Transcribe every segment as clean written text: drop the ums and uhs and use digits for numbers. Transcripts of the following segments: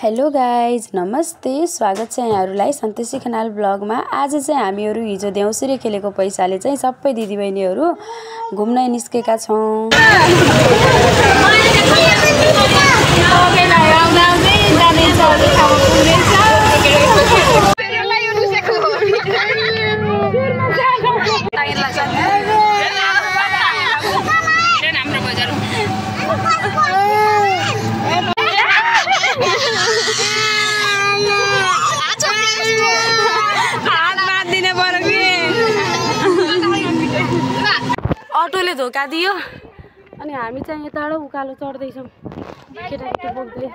Hello guys नमस्ते स्वागत छ यहाँहरुलाई सन्तोषी खनाल ब्लगमा। आज चाहिँ हामीहरु हिजो देउसुरे खेलेको पैसाले चाहिँ सबै दिदीबहिनीहरु घुम्न निस्केका छौं। अटोले धोका दियो अनि हामी चाहिँ यताबाट उकालो चढ्दै छौं। केटाकेटी बोक्दै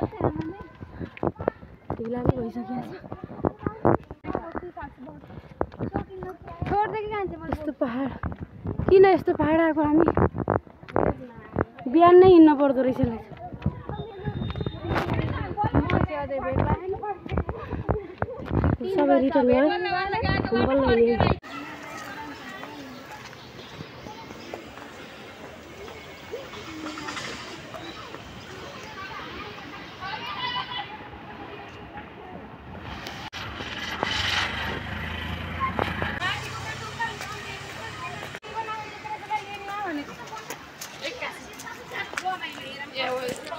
ढिला पनि भइसक्यो। यस्तो पहाड किन यस्तो पहाड आएको हामी बिहान नै हिँड्न पर्दो रहेछ लाग्छ। सबै रिटर्न गरे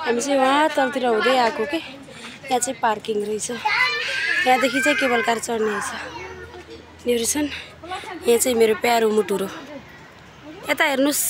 हामी चाहिँ वहाँ तलतिर हुँदै आएको के। यहाँ चाहिँ पार्किङ रहेछ। यहाँदेखि चाहिँ केबल कार चढ्ने रहेछ। योहरू छन्। यहाँ चाहिँ मेरो प्यारो मुटुरो। यता हेर्नुस्।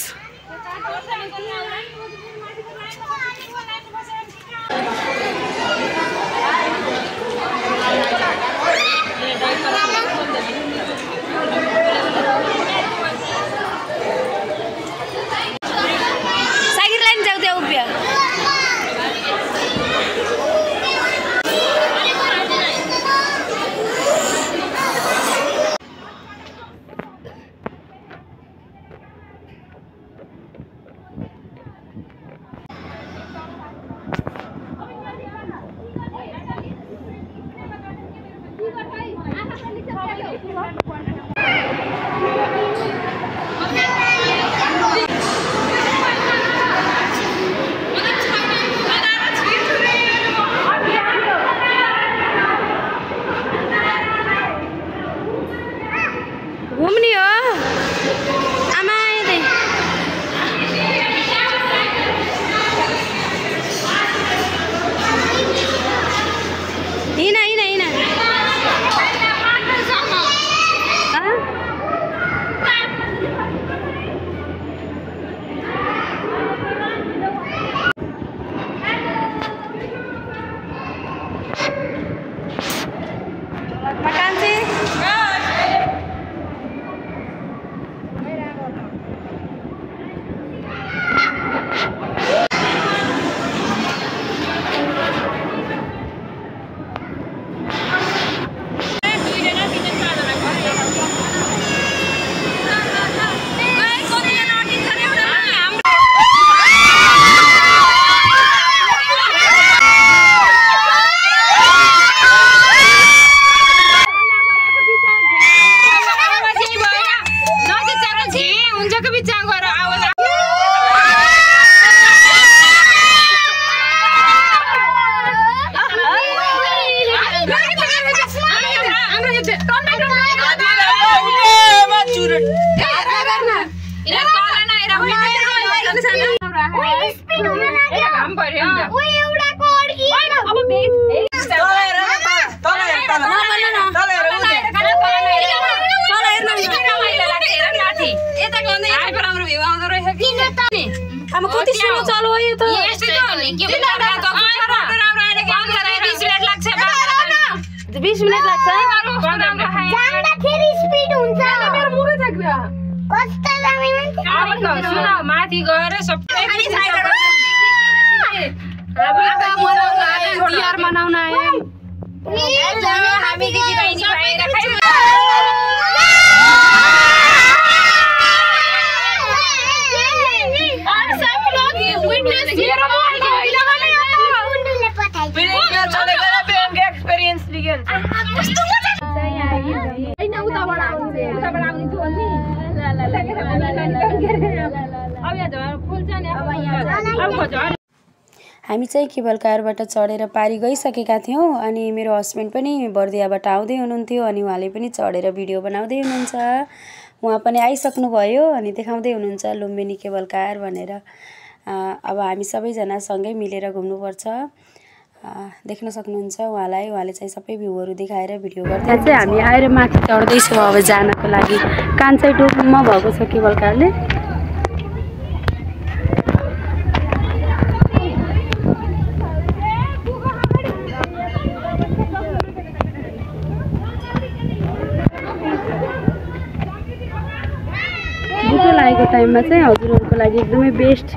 घुम्ने हो आमा कति समय चलो यो त 20 मिनेट लाग्छ। जाँदाखेरि स्पिड हुन्छ। मेरो मुखै थाक्यो। कस्तो दामी हुन्छ। सुन माथि गएर सबै तिहार मनाउन आयौं। हामी दिदीबहिनी बाहिर खाइ हामी चाहिँ केबल कारबाट चढेर पारी गइसकेका थियौँ अनि मेरो हस्बेन्ड पनि बर्दियाबाट आउँदै हुनुहुन्थ्यो अनि उहाँले पनि चढेर भिडियो बनाउँदै हुनुहुन्छ। उहाँ पनि आइसक्नुभयो अनि देखाउँदै हुनुहुन्छ लुम्बिनी केबल कार भनेर। अब हामी सबैजना सँगै मिलेर घुम्नुपर्छ। देख्न सक्नुहुन्छ उहाँले चाहिँ सबै भ्यूहरू देखाएर भिडियो गर्दै। यहाँ चाहिँ हामी आएर माथि चढ्दैछौँ अब जानको लागि। कान चाहिँ डुबमा भएको छ केबल कारले। बुटो लागेको टाइममा चाहिँ हजुरहरूको लागि एकदमै बेस्ट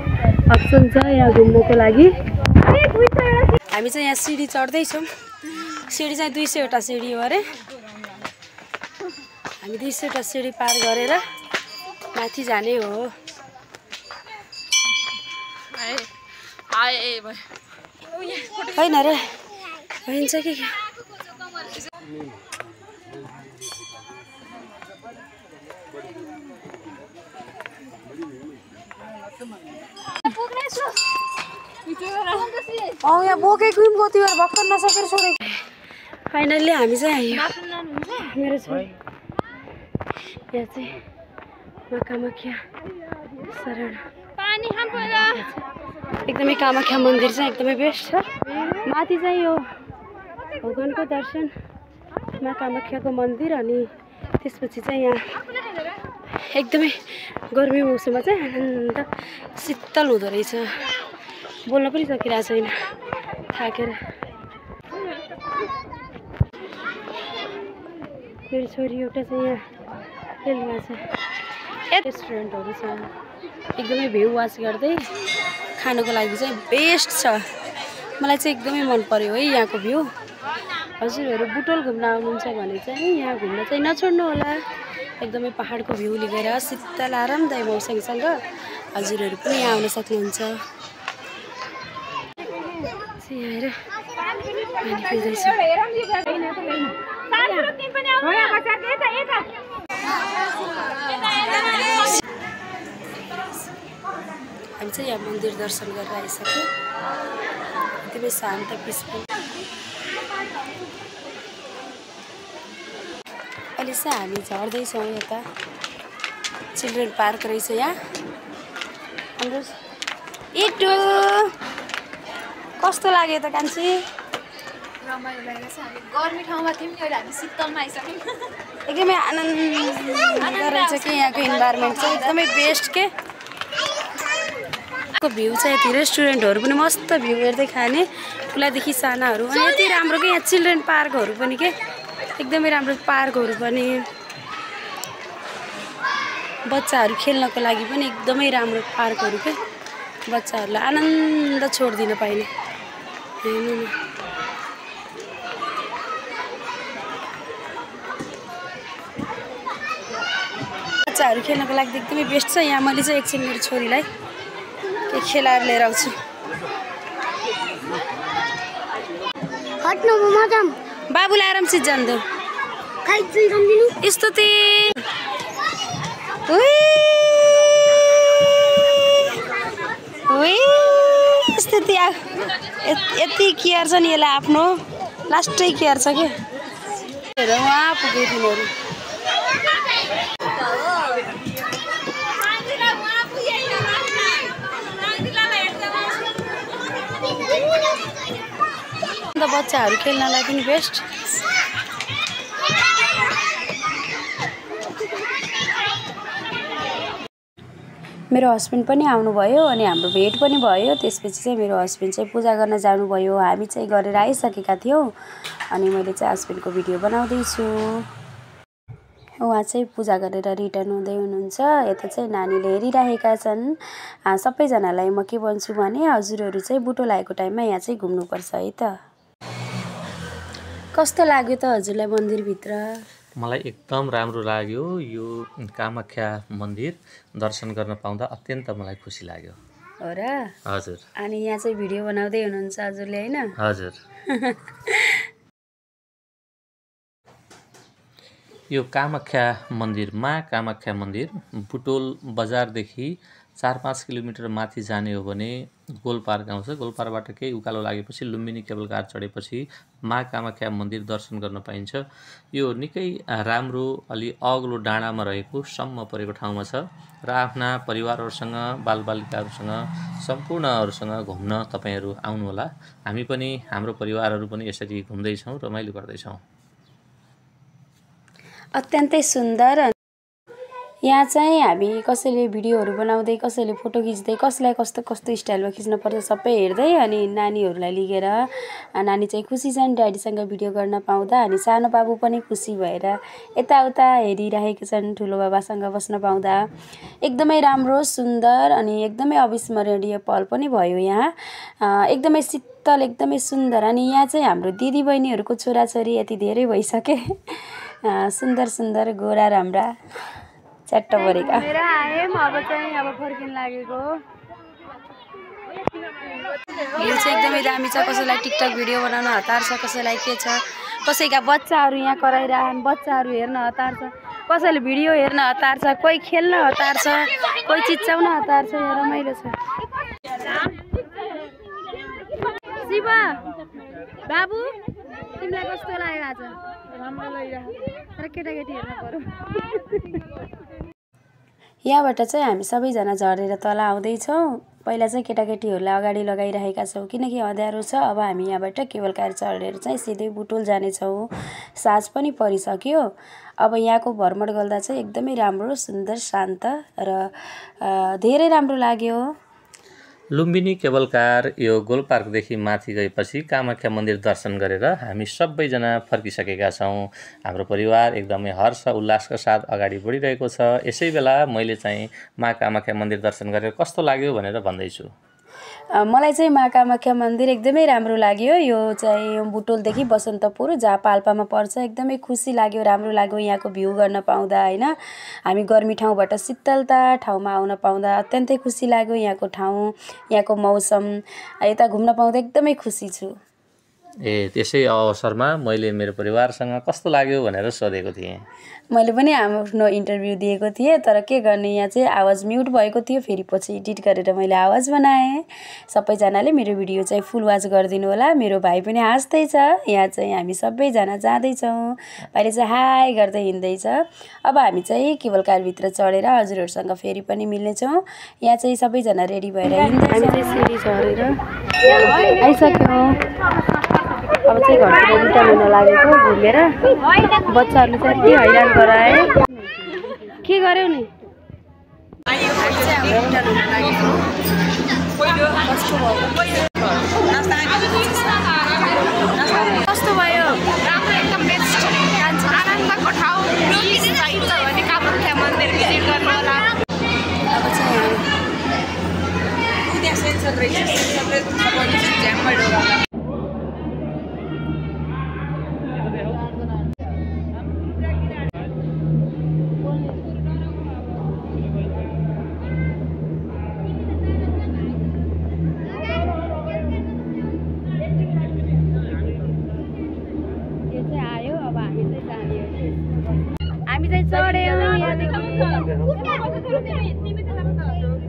अप्सन छ यहाँ घुम्नको लागि। हामी चाहिँ यहाँ सिडी चढ्दैछौँ। सिडी चाहिँ 200वटा सिडी हो अरे। हामी 200वटा सिडी पार गरेर माथि जाने हो। होइन रे भइन्छ कि यहाँ बोकेको कति बेर भर्खर नसकेर छोडेको। फाइनल्ली हामी चाहिँ मेरो छोरी यहाँ चाहिँ कामाख्या शरण एकदमै कामाख्या मन्दिर चाहिँ एकदमै बेस्ट छ। माथि चाहिँ यो भगवानको दर्शन मा कामाख्याको मन्दिर अनि त्यसपछि चाहिँ यहाँ एकदमै गर्मी मौसममा चाहिँ आनन्द शीतल हुँदो रहेछ। बोल्न पनि सकिरहेको छैन थाकेर। मेरो छोरी एउटा चाहिँ यहाँ खेलिरहेको छ। रेस्टुरेन्टहरू छ एकदमै भ्यू वाच गर्दै खानको लागि चाहिँ बेस्ट छ। मलाई चाहिँ एकदमै मन पर्यो है यहाँको भ्यू। हजुरहरू बुटोल घुम्न आउनुहुन्छ भने चाहिँ यहाँ घुम्न चाहिँ नछोड्नु होला। एकदमै पहाडको भ्यू लिएर शीतल आरामदायी मौसमसँग हजुरहरू पनि यहाँ आउन सक्नुहुन्छ। हामी चाहिँ यहाँ मन्दिर दर्शन गरेर आइसक्यौँ। एकदमै शान्त पिसफुल। अहिले चाहिँ हामी झर्दैछौँ। यता चिल्ड्रेन पार्क रहेछ यहाँ हाम्रो। इटो कस्तो लाग्यो त कान्छी? रमाइलो लागेको छ। हामी गर्मी ठाउँमा थियौँ नि, अहिले हामी शीतलमा आइसक्यौँ। एकदमै आनन्द रहेछ कि यहाँको इन्भाइरोमेन्ट चाहिँ एकदमै बेस्ट के। भ्यू चाहिँ यति रेस्टुरेन्टहरू पनि मस्त भ्यू हेर्दै खाने ठुलादेखि सानाहरू। अनि यति राम्रो कि यहाँ चिल्ड्रेन पार्कहरू पनि के एकदमै राम्रो पार्कहरू पनि बच्चाहरू खेल्नको लागि पनि एकदमै राम्रो पार्कहरू के बच्चाहरूलाई आनन्द छोड्दिन पाइने। हेर्नु न बच्चाहरू खेल्नको लागि एकदमै बेस्ट छ यहाँ। मैले चाहिँ एकछिन मेरो छोरीलाई के खेलाएर लिएर आउँछु। बाबुलाई आरामसित जान्दो स्तुति। स्तुति यति केयर छ नि यसलाई आफ्नो लास्टै केयर छ कि। उहाँ पुगे तिनीहरू। बच्चाहरू खेल्नलाई पनि बेस्ट। मेरो हस्बेन्ड पनि आउनुभयो अनि हाम्रो भेट पनि भयो। त्यसपछि चाहिँ मेरो हस्बेन्ड चाहिँ पूजा गर्न जानुभयो। हामी चाहिँ गरेर आइसकेका थियौँ अनि मैले चाहिँ हस्बेन्डको भिडियो बनाउँदैछु। उहाँ चाहिँ पूजा गरेर रिटर्न हुँदै हुनुहुन्छ। यता चाहिँ नानीले हेरिरहेका छन्। सबैजनालाई म के भन्छु भने हजुरहरू चाहिँ बुटो लागेको टाइममा यहाँ चाहिँ घुम्नुपर्छ है त। कस्तो लाग्यो त हजुरलाई मन्दिरभित्र? मलाई एकदम राम्रो लाग्यो। यो कामाख्या मन्दिर दर्शन गर्न पाउँदा अत्यन्त मलाई खुसी लाग्यो। हो र? हजुर। अनि यहाँ चाहिँ भिडियो बनाउँदै हुनुहुन्छ हजुरले हैन? हजुर। यो कामाख्या मन्दिर मा कामाख्या मन्दिर बुटोल बजारदेखि 4-5 किलोमिटर माथि जाने हो भने गोलपार्क आउँछ। गोलपार्कबाट केही उकालो लागेपछि लुम्बिनी केबल कार चढेपछि मा कामाख्या मन्दिर दर्शन गर्न पाइन्छ। यो निकै राम्रो अलि अग्लो डाँडामा रहेको सम्म परेको ठाउँमा छ र आफ्ना परिवारहरूसँग बालबालिकाहरूसँग सम्पूर्णहरूसँग घुम्न तपाईहरू आउनुहोला। हामी पनि हाम्रो परिवारहरू पनि यसरी घुम्दैछौँ, रमाइलो गर्दैछौँ। अत्यन्तै सुन्दर। यहाँ चाहिँ हामी कसैले भिडियोहरू बनाउँदै, कसैले फोटो खिच्दै, कसलाई कस्तो कस्तो स्टाइलमा खिच्नुपर्छ सबै हेर्दै, अनि नानीहरूलाई लिएर नानी चाहिँ खुसी छन् ड्याडीसँग भिडियो गर्न पाउँदा, अनि सानो बाबु पनि खुसी भएर यताउता हेरिरहेका छन् ठुलो बाबासँग बस्न पाउँदा। एकदमै राम्रो, सुन्दर अनि एकदमै अविस्मरणीय पल पनि भयो यहाँ। एकदमै शीतल, एकदमै सुन्दर। अनि यहाँ चाहिँ हाम्रो दिदीबहिनीहरूको छोराछोरी यति धेरै भइसके, सुन्दर सुन्दर गोरा राम्रा च्याट्ट परेका। अब चाहिँ अब फर्किन लागेको। यो चाहिँ एकदमै दामी छ। कसैलाई टिकटक भिडियो बनाउन हतार छ, कसैलाई के छ, कसैका बच्चाहरू यहाँ कराइरहन्, बच्चाहरू हेर्न हतार छ, कसैले भिडियो हेर्न हतार छ, कोही खेल्न हतार छ, कोही चिच्चाउन हतार छ। यहाँ रमाइलो छ। शिवा बाबु तिमीलाई कस्तो लाग्यो आज? राम्रो लागिरहेको तर केटाकेटी हेर्न पर्यो। यहाँबाट चाहिँ हामी सबैजना झरेर तल आउँदैछौँ। पहिला चाहिँ केटाकेटीहरूलाई अगाडि लगाइरहेका छौँ किनकि अँध्यारो छ। अब हामी यहाँबाट केबल कार चढेर चाहिँ सिधै बुटोल जानेछौँ। साँझ पनि परिसक्यो। अब यहाँको भ्रमण गर्दा चाहिँ एकदमै राम्रो, सुन्दर, शान्त र धेरै राम्रो लाग्यो। लुम्बिनी केबल कार यो गोलपार्कदेखि माथि गएपछि कामाख्या मन्दिर दर्शन गरेर हामी सबैजना फर्किसकेका छौँ। हाम्रो परिवार एकदमै हर्ष उल्लासका साथ अगाडि बढिरहेको छ। यसै बेला मैले चाहिँ मा कामाख्या मन्दिर दर्शन गरेर कस्तो लाग्यो भनेर भन्दैछु। मलाई चाहिँ मा कामाख्या मन्दिर एकदमै राम्रो लाग्यो। यो चाहिँ बुटोलदेखि बसन्तपुर जहाँ पाल्पामा पर्छ। एकदमै खुसी लाग्यो, राम्रो लाग्यो यहाँको भ्यू गर्न पाउँदा होइन। हामी गर्मी ठाउँबाट शीतलता ठाउँमा आउन पाउँदा अत्यन्तै खुसी लाग्यो। यहाँको ठाउँ, यहाँको मौसम, यता घुम्न पाउँदा एकदमै खुसी छु। त्यसै अवसरमा मैले मेरो परिवारसँग कस्तो लाग्यो भनेर सोधेको थिएँ। मैले पनि आफ्नो इन्टरभ्यू दिएको थिएँ, तर के गर्ने यहाँ चाहिँ आवाज म्युट भएको थियो। फेरि पछि एडिट गरेर मैले आवाज बनाएँ। सबैजनाले मेरो भिडियो चाहिँ फुल वाच गरिदिनु होला। मेरो भाइ पनि हाँस्दैछ। यहाँ चाहिँ हामी सबैजना जाँदैछौँ। अहिले चाहिँ हाई गर्दै हिँड्दैछ। अब हामी चाहिँ केबल कारभित्र चढेर हजुरहरूसँग फेरि पनि मिल्नेछौँ। यहाँ चाहिँ सबैजना रेडी भएर हिँड्दैछौँ। आइसक्यौँ। अब चाहिँ घरतिर रिटर्न हुन लागेको घुमेर। बच्चाहरूले चाहिँ के हैरान गराए, के गर्यौ नि? कस्तो भयो? राम्रो, एकदम बेस्ट, आनन्दको ठाउँ। पिस चाहिन्छ भने कामाख्या मन्दिर भिजिट गर्नु होला। अब चाहिँ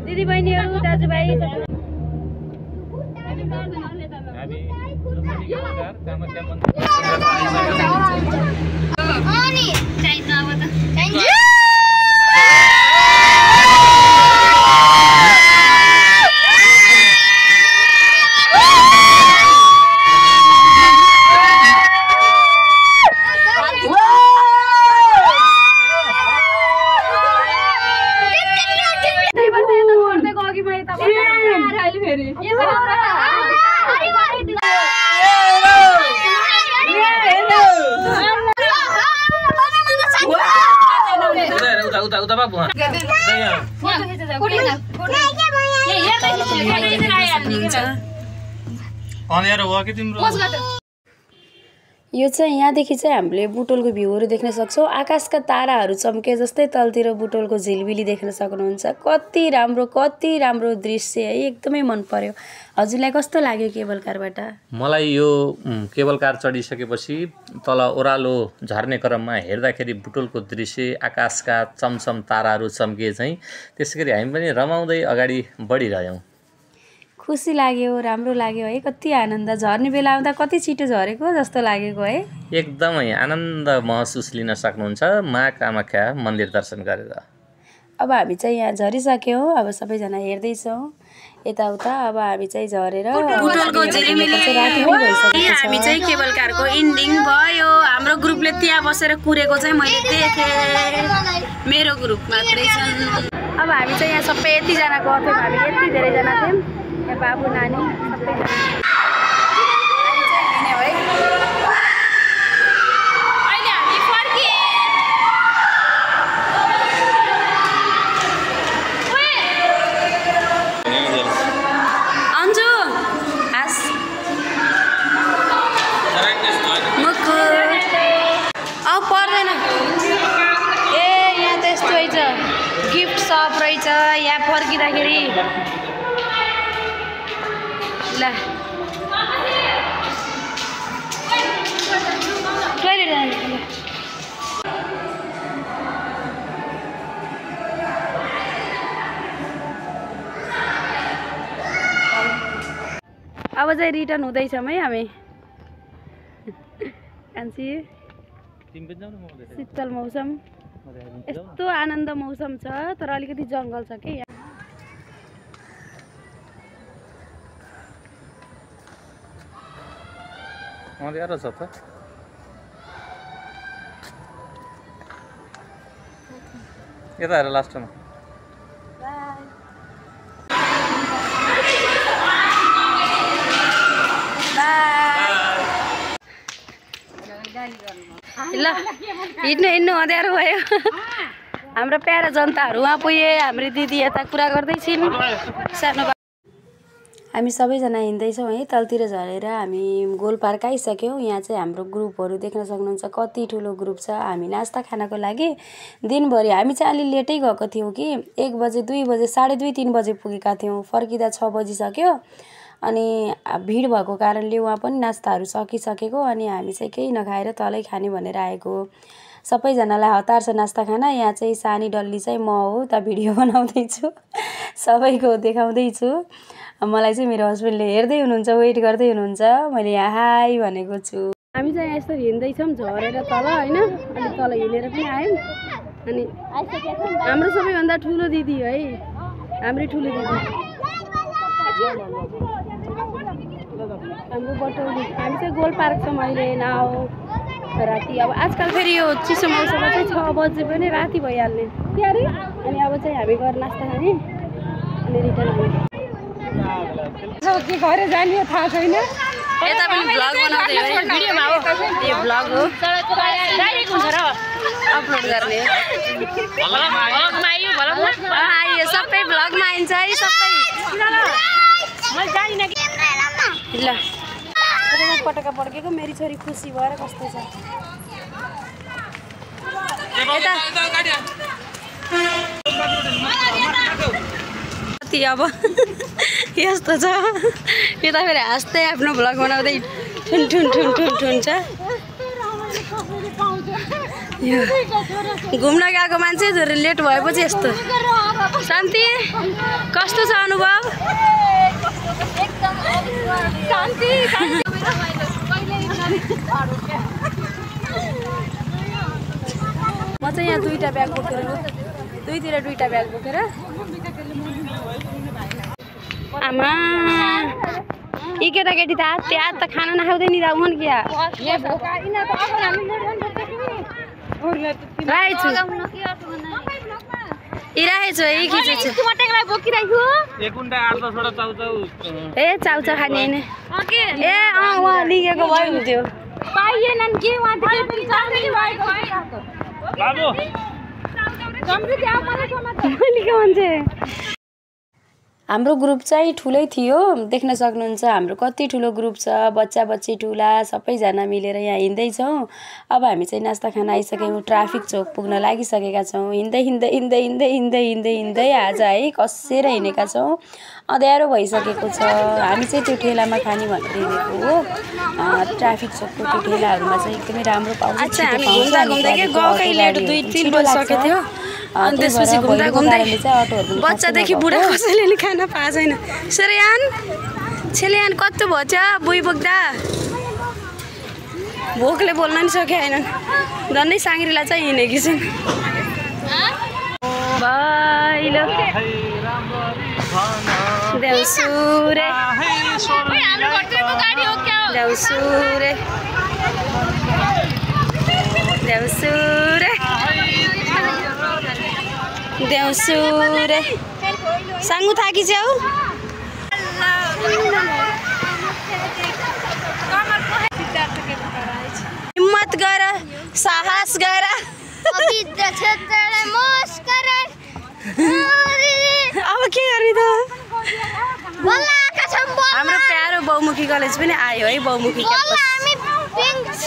दिदी बहिनीहरू, दाजुभाइ यो चाहिँ यहाँदेखि चाहिँ हामीले बुटोलको भ्यूहरू देख्न सक्छौँ। आकाशका ताराहरू चम्के जस्तै तलतिर बुटोलको झिलबिली देख्न सक्नुहुन्छ। कति राम्रो दृश्य है, एकदमै मन पर्यो। हजुरलाई कस्तो लाग्यो केबल कारबाट? मलाई यो केबल कार चढिसकेपछि तल ओह्रालो झर्ने क्रममा हेर्दाखेरि बुटोलको दृश्य, आकाशका चमचम ताराहरू चम्किए चाहिँ त्यसै गरी हामी पनि रमाउँदै अगाडि बढिरह्यौँ। खुसी लाग्यो, राम्रो लाग्यो है। कति आनन्द, झर्ने बेला आउँदा कति छिटो झरेको जस्तो लागेको है। एकदमै आनन्द महसुस लिन सक्नुहुन्छ मा कामाख्या मन्दिर दर्शन गरेर। अब हामी चाहिँ यहाँ झरिसक्यौँ, अब सबैजना हेर्दैछौँ यताउता। अब हामी चाहिँ झरेर बुटोलको झिलिमिली हामी चाहिँ केबल कारको इन्डिङ भयो। हाम्रो ग्रुपले त्यहाँ बसेर कुरेको चाहिँ मैले देखेँ, मेरो ग्रुप मात्रै छन्। अब हामी चाहिँ यहाँ सबै यतिजना गएको थियौँ, हामी यति धेरैजना थियौँ, यहाँ बाबु नानी सबैजना। गिफ्ट सप रहेछ यहाँ फर्किँदाखेरि। ल टोइलेट जानु। अब चाहिँ रिटर्न हुँदैछौँ है हामी। कान्छी शीतल मौसम, यस्तो आनन्द मौसम छ, तर अलिकति जङ्गल छ कि यहाँ। अँध्यारो छ त। यता हेर लास्टमा। ल हिँड्नु अँध्यारो भयो। हाम्रो प्यारा जनताहरू उहाँ पुगे, हाम्रो दिदी यता कुरा गर्दैछिन् सानो। हामी सबैजना हिँड्दैछौँ है तलतिर झरेर। हामी गोल पार्क आइसक्यौँ। यहाँ चाहिँ हाम्रो ग्रुपहरू देख्न सक्नुहुन्छ, कति ठुलो ग्रुप छ। हामी नास्ता खानको लागि दिनभरि हामी चाहिँ अलि लेटै गएको थियौँ कि 1 बजे 2 बजे 2:30 3 बजे पुगेका थियौँ। फर्किँदा 6 बजिसक्यो। अनि भिड भएको कारणले उहाँ पनि नास्ताहरू सकिसकेको, अनि हामी चाहिँ केही नखाएर तलै खाने भनेर आएको। सबैजनालाई हतार छ नास्ता खाना। यहाँ चाहिँ सानी डल्ली चाहिँ म हो त भिडियो बनाउँदैछु, सबैको देखाउँदैछु। मलाई चाहिँ मेरो हस्बेन्डले हेर्दै हुनुहुन्छ, वेट गर्दै हुनुहुन्छ, मैले यहाँ हाई भनेको छु। हामी चाहिँ यस्तो हिँड्दैछौँ झरेर तल होइन। अनि तल हिँडेर पनि आयौँ। अनि हाम्रो सबैभन्दा ठुलो दिदी है, हाम्रै ठुलो दिदी हाम्रो बटौली। हामी चाहिँ गोल पार्क छौँ अहिले नाउ राति। अब आजकल फेरि यो चिसो मौसममा चाहिँ 6 बजे पनि राति भइहाल्ने। अनि अब चाहिँ हामी गएर नास्ता खाने अनि रिटर्न हुने। के गरेर जाने थाहा छैन। यता पनि भ्लग बनाउँदै हो, भिडियोमा हो, यो भ्लग हो, डाइरेक्ट हुन्छ र अपलोड गर्ने हो। भ्लगमा आयो, सबै भ्लगमा आइन्छ है सबै। ल पटका पड्केको मेरी छोरी खुसी भएर कस्तो छ। कति अब यस्तो छ। यता फेरि हाँस्दै आफ्नो भ्लग बनाउँदै ठुन ठुन ठुन ठुन ठुन छ। घुम्न गएको मान्छे लेट भएपछि यस्तो। शान्ति कस्तो छ अनुभव? म चाहिँ यहाँ 2टा ब्याग बोकेर, 2तिर 2टा ब्याग बोकेर। आमा यी केटाकेटी त त्यहाँ त खाना नखाउँदै नि राउन क्या। इराहेछु है खिचेछु। ए चाउचाउ खाने हैन। ए वहाँ लिगेको भयो हुन्थ्यो। पाइएनन् के वहाँ हाम्रो ग्रुप चाहिँ ठुलै थियो, देख्न सक्नुहुन्छ हाम्रो कति ठुलो ग्रुप छ। बच्चा बच्ची ठुला सबैजना मिलेर यहाँ हिँड्दैछौँ। अब हामी चाहिँ नास्ता खान आइसक्यौँ, ट्राफिक चौक पुग्न लागिसकेका छौँ। हिँड्दै हिँड्दै हिँड्दै हिँड्दै हिँड्दै हिँड्दै हिँड्दै आज है कसेर हिँडेका छौँ। अँध्यारो भइसकेको छ। हामी चाहिँ त्यो ठेलामा खाने भनेर हिँडेको हो। ट्राफिक चौकको त्यो ठेलाहरूमा चाहिँ एकदमै राम्रो पाउँछ। अनि त्यसपछि घुम्दा घुम्दै बच्चादेखि बुढा कसैले नि खाना पाएको छैन। छेलियान कस्तो भयो छ बुई बोक्दा भोकले बोल्न नि सके छैनन्। झन्डै साङ्ग्रीला चाहिँ हिँडेकी छिन्। भैलो देउसुरे देउसुरे देउसुरे देउसुरे साङ्गु थाकी च्याउ हिम्मत गर साहस गर अब के गर्ने त। हाम्रो प्यारो बहुमुखी कलेज पनि आयो है। बहुमुखी क्याम्पस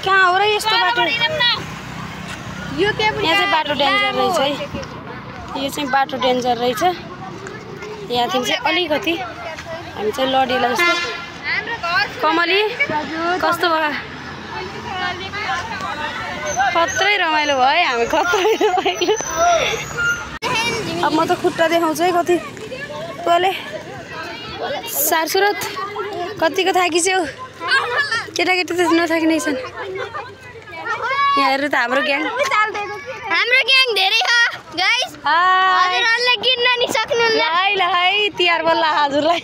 कहाँ हो र यस्तो बाटो? यहाँ चाहिँ बाटो डेन्जर रहेछ है। यो चाहिँ बाटो डेन्जर रहेछ। यहाँदेखि चाहिँ अलिकति हामी चाहिँ लडेला जस्तो। कमली कस्तो भयो? खत्रै रमाइलो भयो है। हामी खत्रै रमाइलो। अब म त खुट्टा देखाउँछु है कति तँले। सारसुरत कतिको थाकिछौ? केटाकेटी त नथाकिनै छन्। यहाँ हेर्नु त हाम्रो ग्याङ धेरै हो गाइस। हजुरहरुले किन्न नि सक्नुहुन्न। ल है तिहार बल्ल हजुरलाई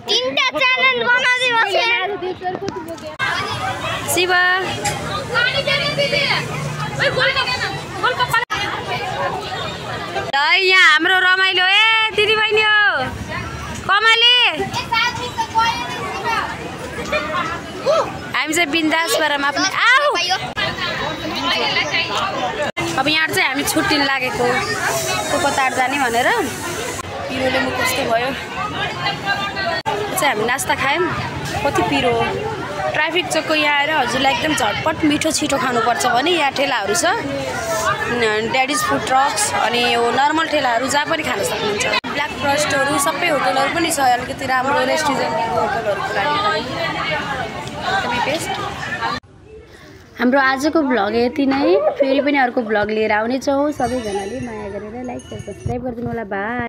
तीनटा च्यानल बनाउँदै बसे। शिव यहाँ हाम्रो रमाइलो ए दिदी बहिनी हो। कमली हामी चाहिँ बिन्दास भएर आफ्नै आऊ। अब यहाँ चाहिँ हामी छुट्टी लागेको कोकतार जाने भनेर। पिरोले म कस्तो भयो चाहिँ हामी नास्ता खायौँ। कति पिरो हो। ट्राफिक चोकको यहाँ आएर हजुरलाई एकदम झटपट मिठो छिटो खानुपर्छ भने यहाँ ठेलाहरू छ। ड्याडिज फुड ट्रक्स अनि यो नर्मल ठेलाहरू जहाँ पनि खान सक्नुहुन्छ। ब्ल्याक फरेस्टहरू सबै होटलहरू पनि छ। अलिकति राम्रो रेस्टुरेन्ट होटलहरूको लागि एकदमै बेस्ट। हाम्रो आजको भ्लग यति नै। फेरि पनि अर्को भ्लग लिएर आउनेछौँ। सबैजनाले माया गरेर लाइक र सब्सक्राइब गरिदिनु होला। बाई।